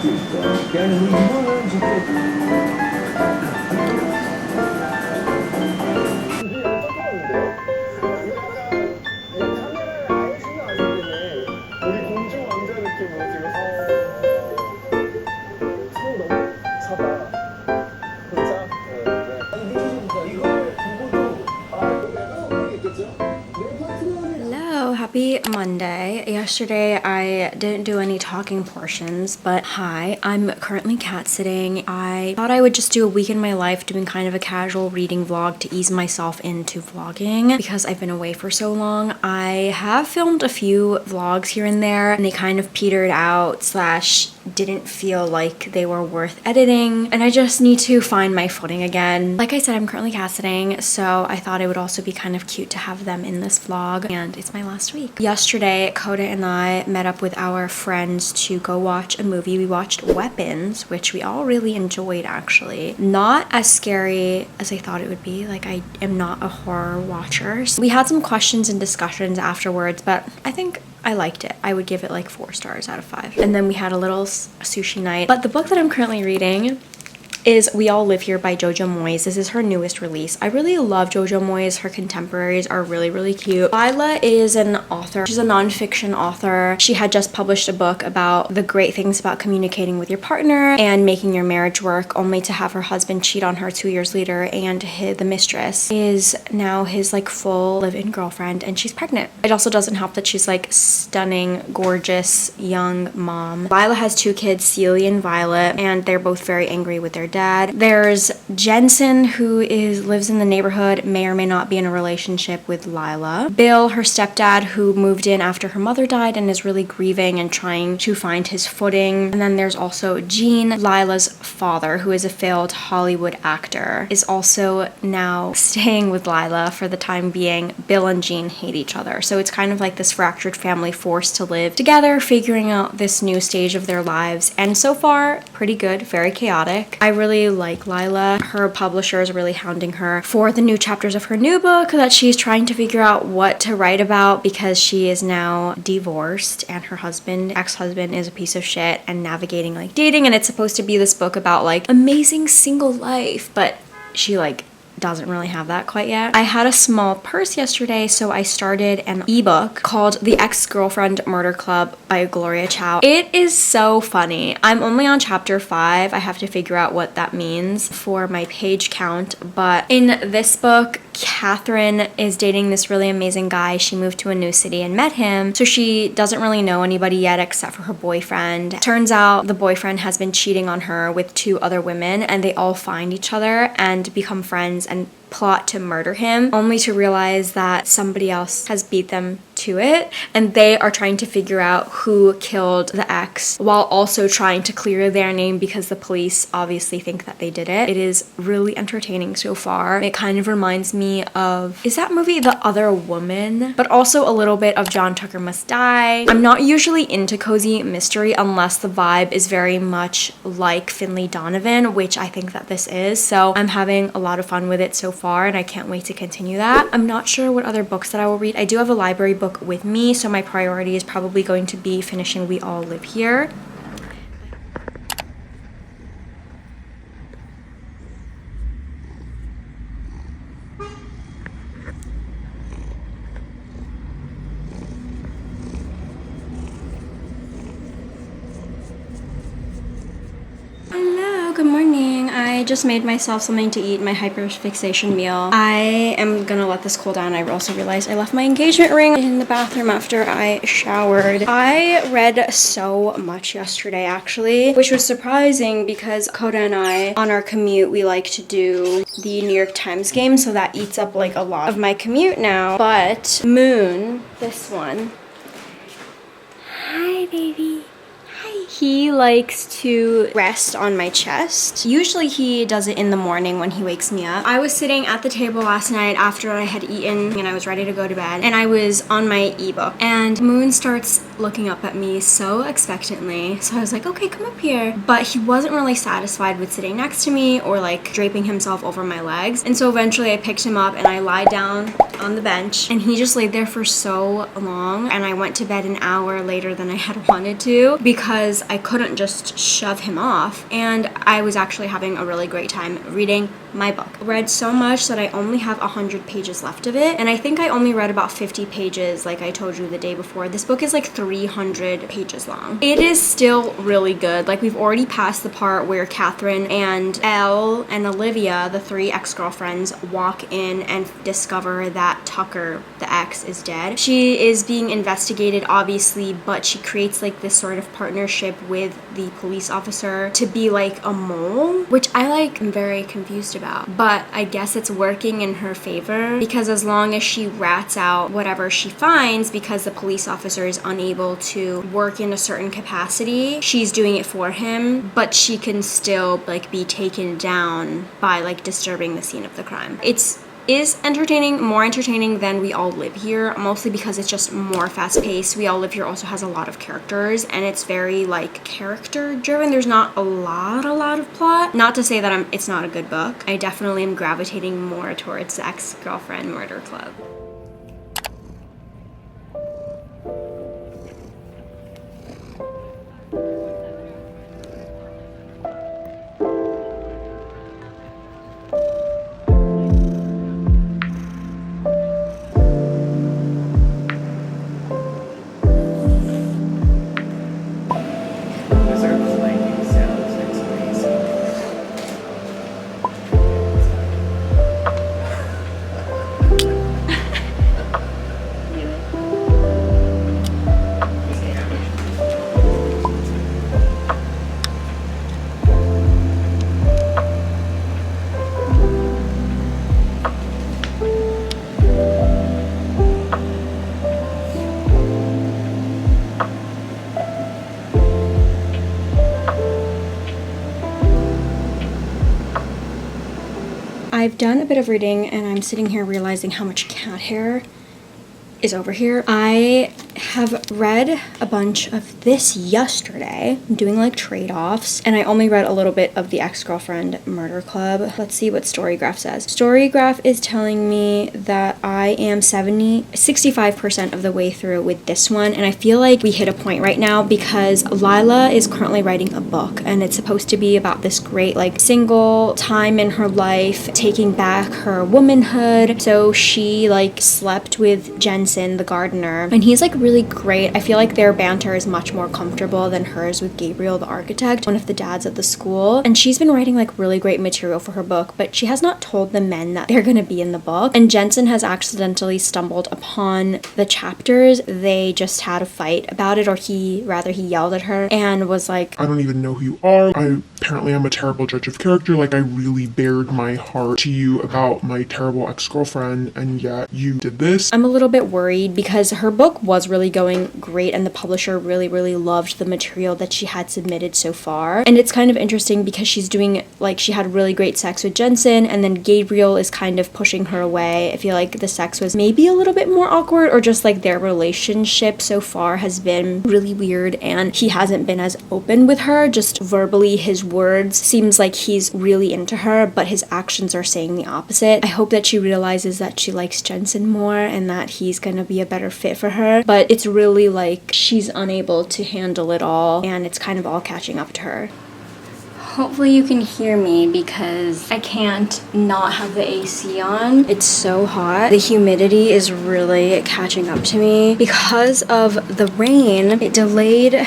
Hello, happy Monday. Yesterday I didn't do any talking portions, but hi, I'm currently cat sitting. I thought I would just do a week in my life doing kind of a casual reading vlog to ease myself into vlogging because I've been away for so long. I have filmed a few vlogs here and there and they kind of petered out slash didn't feel like they were worth editing, and I just need to find my footing again. Like I said, I'm currently cat sitting, so I thought it would also be kind of cute to have them in this vlog, and it's my last week. Yesterday, Coda and I met up with our friends to go watch a movie. We watched Weapons, which we all really enjoyed actually. Not as scary as I thought it would be. Like, I am not a horror watcher. So we had some questions and discussions afterwards, but I think I liked it. I would give it like 4 stars out of 5. And then we had a little sushi night. But the book that I'm currently reading is We All Live Here by Jojo Moyes. This is her newest release. I really love Jojo Moyes. Her contemporaries are really, really cute. Lila is an author. She's a nonfiction author. She had just published a book about the great things about communicating with your partner and making your marriage work, only to have her husband cheat on her 2 years later, and the mistress is now his like full live-in girlfriend, and she's pregnant. It also doesn't help that she's like stunning, gorgeous, young mom. Lila has 2 kids, Celia and Violet, and they're both very angry with their dad. There's Jensen, who lives in the neighborhood, may or may not be in a relationship with Lila. Bill, her stepdad, who moved in after her mother died and is really grieving and trying to find his footing. And then there's also Gene, Lila's father, who is a failed Hollywood actor, is also now staying with Lila for the time being. Bill and Gene hate each other. So it's kind of like this fractured family forced to live together, figuring out this new stage of their lives. And so far, pretty good, very chaotic. I really like Lila. Her publisher is really hounding her for the new chapters of her new book that she's trying to figure out what to write about, because she is now divorced and her ex-husband is a piece of shit, and navigating like dating, and it's supposed to be this book about like amazing single life, but she like doesn't really have that quite yet. I had a small purse yesterday, so I started an ebook called The Ex-Girlfriend Murder Club by Gloria Chao. It is so funny. I'm only on chapter 5. I have to figure out what that means for my page count, but in this book, Catherine is dating this really amazing guy. She moved to a new city and met him, so she doesn't really know anybody yet except for her boyfriend. Turns out the boyfriend has been cheating on her with 2 other women, and they all find each other and become friends and plot to murder him, only to realize that somebody else has beat them to it, and they are trying to figure out who killed the ex while also trying to clear their name because the police obviously think that they did it. It is really entertaining so far. It kind of reminds me of, is that movie The Other Woman? But also a little bit of John Tucker Must Die. I'm not usually into cozy mystery unless the vibe is very much like Finlay Donovan, which I think that this is, so I'm having a lot of fun with it so far, and I can't wait to continue that. I'm not sure what other books that I will read. I do have a library book with me, so my priority is probably going to be finishing We All Live Here. Hello, good morning. I just made myself something to eat, my hyperfixation meal. I am gonna let this cool down. I also realized I left my engagement ring in the bathroom after I showered. I read so much yesterday actually, which was surprising because Coda and I, on our commute, we like to do the New York Times game, so that eats up like a lot of my commute now. But Moon, this one. Hi, baby. He likes to rest on my chest. Usually he does it in the morning when he wakes me up. I was sitting at the table last night after I had eaten and I was ready to go to bed, and I was on my ebook, and Moon starts looking up at me so expectantly. So I was like, okay, come up here. But he wasn't really satisfied with sitting next to me or like draping himself over my legs. And so eventually I picked him up and I lied down on the bench, and he just laid there for so long, and I went to bed an hour later than I had wanted to because I couldn't just shove him off, and I was actually having a really great time reading my book. Read so much that I only have 100 pages left of it, and I think I only read about 50 pages like I told you the day before. This book is like 300 pages long. It is still really good. Like, we've already passed the part where Catherine and Elle and Olivia, the three ex-girlfriends, walk in and discover that Tucker, the ex, is dead. She is being investigated, obviously, but she creates like this sort of partnership with the police officer to be like a mole, which I like am very confused about. But I guess it's working in her favor, because as long as she rats out whatever she finds, because the police officer is unable to work in a certain capacity, she's doing it for him, but she can still like be taken down by like disturbing the scene of the crime. Is entertaining, more entertaining than We All Live Here, mostly because it's just more fast-paced. We All Live Here also has a lot of characters, and it's very like character-driven. There's not a lot of plot. Not to say that it's not a good book. I definitely am gravitating more towards Ex-Girlfriend Murder Club. I've done a bit of reading, and I'm sitting here realizing how much cat hair is over here. I have read a bunch of this yesterday. I'm doing like trade-offs, and I only read a little bit of the Ex-Girlfriend Murder Club. Let's see what Storygraph says. Storygraph is telling me that I am 65% of the way through with this one, and I feel like we hit a point right now because Lila is currently writing a book, and it's supposed to be about this great like single time in her life, taking back her womanhood. So she like slept with Jensen, the gardener, and he's like really great. I feel like their banter is much more comfortable than hers with Gabriel, the architect, one of the dads at the school. And she's been writing like really great material for her book, but she has not told the men that they're gonna be in the book. And Jensen has accidentally stumbled upon the chapters. They just had a fight about it, or he yelled at her and was like, I don't even know who you are. I apparently am a terrible judge of character. Like, I really bared my heart to you about my terrible ex-girlfriend, and yet you did this. I'm a little bit worried because her book was really going great, and the publisher really loved the material that she had submitted so far. And it's kind of interesting because she's doing like, she had really great sex with Jensen, and then Gabriel is kind of pushing her away. I feel like the sex was maybe a little bit more awkward, or just like their relationship so far has been really weird, and he hasn't been as open with her. Just verbally, his words seems like he's really into her, but his actions are saying the opposite. I hope that she realizes that she likes Jensen more and that he's gonna be a better fit for her, but it's really like she's unable to handle it all, and it's kind of all catching up to her. Hopefully you can hear me because I can't not have the AC on. It's so hot. The humidity is really catching up to me. Because of the rain, it delayed...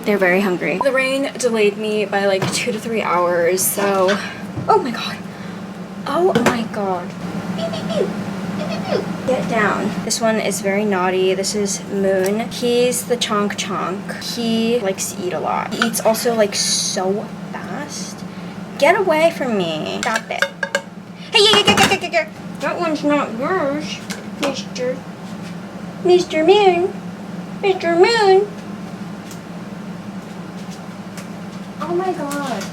They're very hungry. The rain delayed me by like 2 to 3 hours, so... Oh my god. Oh my god. Beep, beep, beep. Get down. This one is very naughty. This is Moon. He's the chonk. He likes to eat a lot. He eats also like so fast. Get away from me. Stop it. Hey, yeah. That one's not yours, Mr. Moon. Mr. Moon. Oh my god.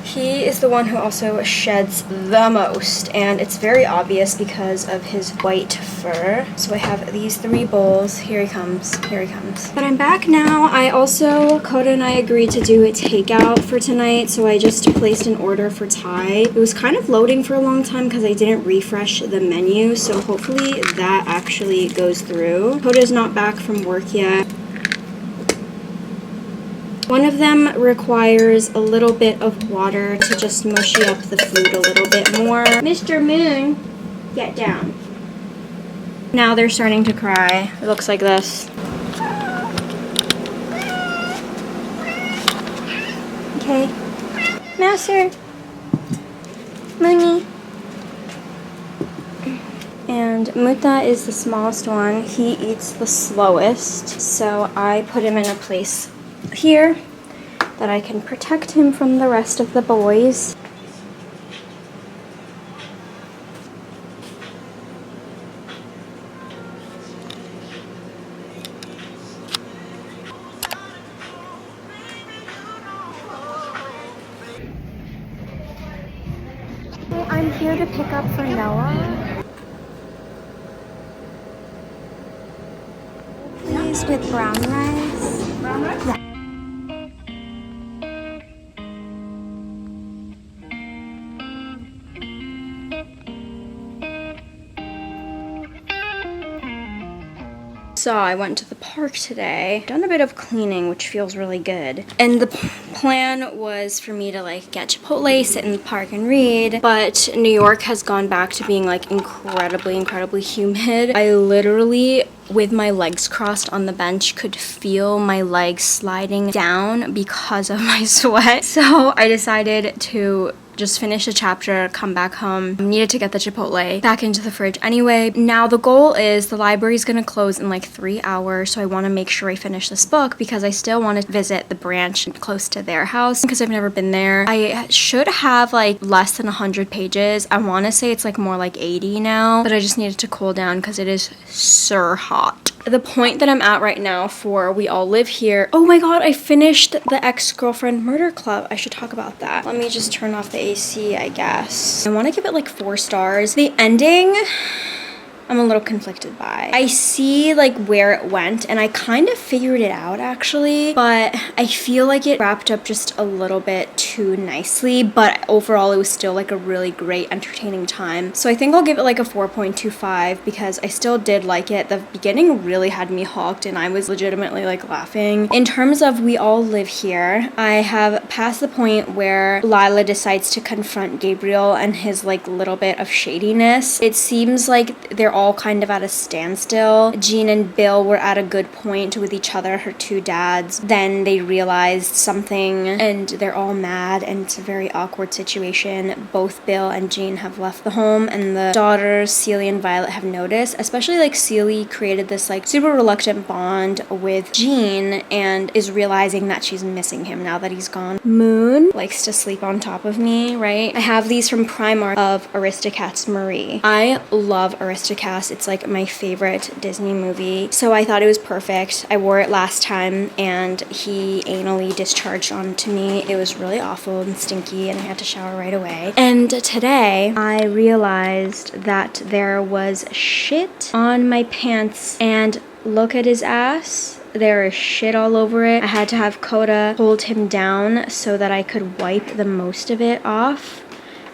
He is the one who also sheds the most, and it's very obvious because of his white fur. So I have these 3 bowls. Here he comes. Here he comes. But I'm back now. I also, Coda and I agreed to do a takeout for tonight, so I just placed an order for Thai. It was kind of loading for a long time because I didn't refresh the menu, so hopefully that actually goes through. Coda's not back from work yet. One of them requires a little bit of water to just mushy up the food a little bit more. Mr. Moon, get down. Now they're starting to cry. It looks like this. Okay. Master. Moony. And Muta is the smallest one. He eats the slowest. So I put him in a place here that I can protect him from the rest of the boys. I'm here to pick up for Noah. Please, with brown rice. Brown rice? Yeah. So I went to the park today, done a bit of cleaning, which feels really good. And the plan was for me to like get Chipotle, sit in the park and read, but New York has gone back to being like incredibly humid. I literally, with my legs crossed on the bench, could feel my legs sliding down because of my sweat. So I decided to just finish a chapter, come back home. I needed to get the Chipotle back into the fridge anyway. Now the goal is the library is gonna close in like 3 hours, so I wanna make sure I finish this book because I still wanna visit the branch close to their house because I've never been there. I should have like less than 100 pages. I wanna say it's like more like 80 now, but I just needed to cool down because it is so hot. The point that I'm at right now for We All Live Here. Oh my god, I finished the Ex-Girlfriend Murder Club. I should talk about that. Let me just turn off the AC, I guess. I want to give it like 4 stars. The ending, I'm a little conflicted by. I see like where it went and I kind of figured it out actually, but I feel like it wrapped up just a little bit too nicely, but overall it was still like a really great entertaining time. So I think I'll give it like a 4.25 because I still did like it. The beginning really had me hooked and I was legitimately like laughing. In terms of We All Live Here, I have passed the point where Lila decides to confront Gabriel and his like little bit of shadiness. It seems like they're all kind of at a standstill. Jean and Bill were at a good point with each other, her 2 dads. Then they realized something and they're all mad and it's a very awkward situation. Both Bill and Jean have left the home and the daughters, Celie and Violet, have noticed. Especially like Celie created this like super reluctant bond with Jean and is realizing that she's missing him now that he's gone. Moon likes to sleep on top of me, right? I have these from Primark of Aristocats Marie. I love Aristocats. It's like my favorite Disney movie. So I thought it was perfect. I wore it last time and he anally discharged onto me. It was really awful and stinky and I had to shower right away. And today I realized that there was shit on my pants and look at his ass. There is shit all over it. I had to have Coda hold him down so that I could wipe the most of it off.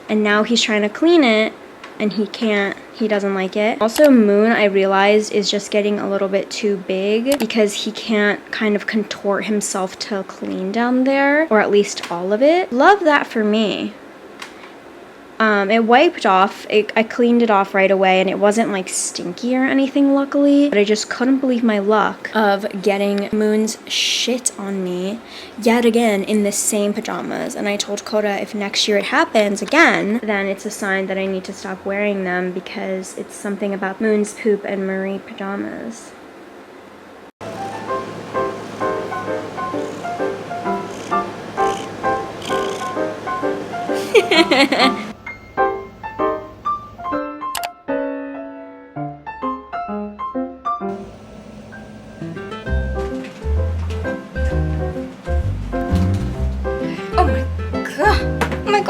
And now he's trying to clean it and he can't. He doesn't like it. Also, Moon, I realized, is just getting a little bit too big because he can't kind of contort himself to clean down there, or at least all of it. Love that for me. It wiped off. I cleaned it off right away and it wasn't like stinky or anything, luckily, but I just couldn't believe my luck of getting Moon's shit on me yet again in the same pajamas. And I told Coda if next year it happens again, then it's a sign that I need to stop wearing them because it's something about Moon's poop and Marie pajamas.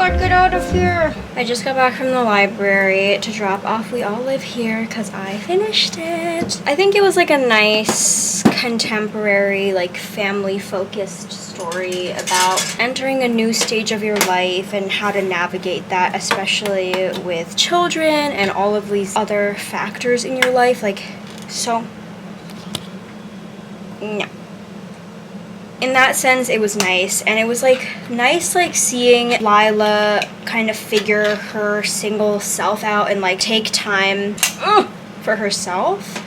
god, get out of here. I just got back from the library to drop off We All Live Here because I finished it. I think it was like a nice contemporary, like family-focused story about entering a new stage of your life and how to navigate that, especially with children and all of these other factors in your life. Like, so, no. In that sense, it was nice, and it was like nice like seeing Lila kind of figure her single self out and like take time for herself.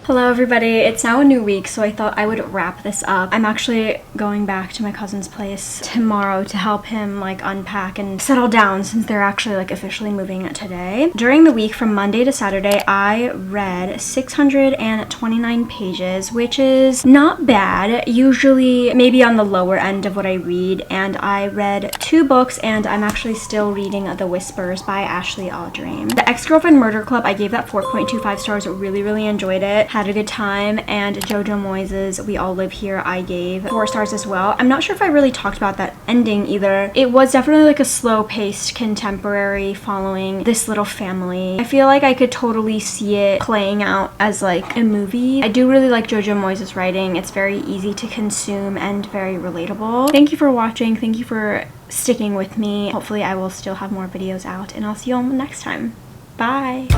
Hello everybody, it's now a new week, so I thought I would wrap this up. I'm actually going back to my cousin's place tomorrow to help him like unpack and settle down since they're actually like officially moving today. During the week from Monday to Saturday, I read 629 pages, which is not bad, usually maybe on the lower end of what I read, and I read 2 books and I'm actually still reading The Whispers by Ashley Aldring. The Ex-Girlfriend Murder Club, I gave that 4.25 stars, really enjoyed it. Had a good time, and Jojo Moyes' We All Live Here I gave 4 stars as well. I'm not sure if I really talked about that ending either. It was definitely like a slow-paced contemporary following this little family. I feel like I could totally see it playing out as like a movie. I do really like Jojo Moyes' writing. It's very easy to consume and very relatable. Thank you for watching. Thank you for sticking with me. Hopefully I will still have more videos out, and I'll see you all next time. Bye!